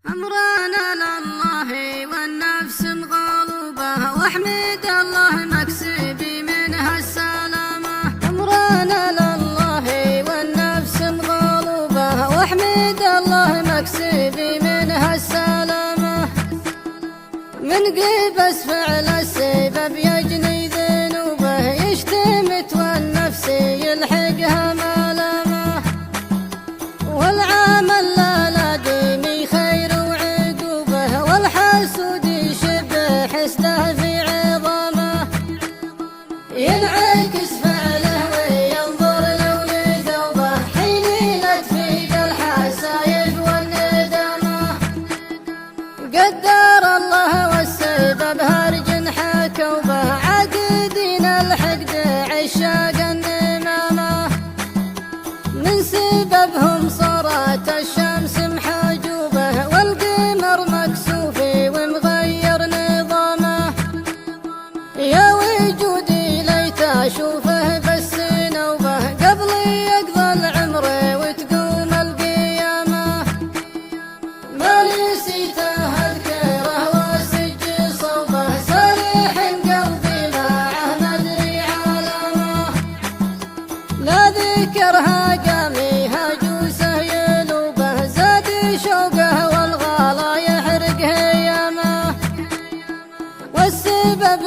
أمرنا لله والنفس مغلوبة، واحمد الله مكسبي منها السلامة. أمرنا لله والنفس مغلوبة، واحمد الله مكسبي منها السلامة. من قبس فعل السبب يجني ذنوبه، يشتمت والنفس يلحقها ملامة. والعمل للادمي خير وعقوبه، والحسود يشبه حسده في عظامه. ينعكس فعله وينظر لو لثوبه، حين يدفق الحسايب والندامة. قدر الله والسبب هرج حكوا به، عاقدين الحقد عشاق النمامة. من سببهم صارت الشمس محجوبة، والقمر مكسوف ومغير نظامه. يا وجودي ليت اشوفه بس نوبه، قبل يقضى العمر وتقوم القيامة. ما نسيته اذكره واسجل صوبه، صريح قلبي معه مدري علامه. لا ذكرها قامي هجوسه يلوبه، زاد شوقه والغلا يحرق هيامه. والسبب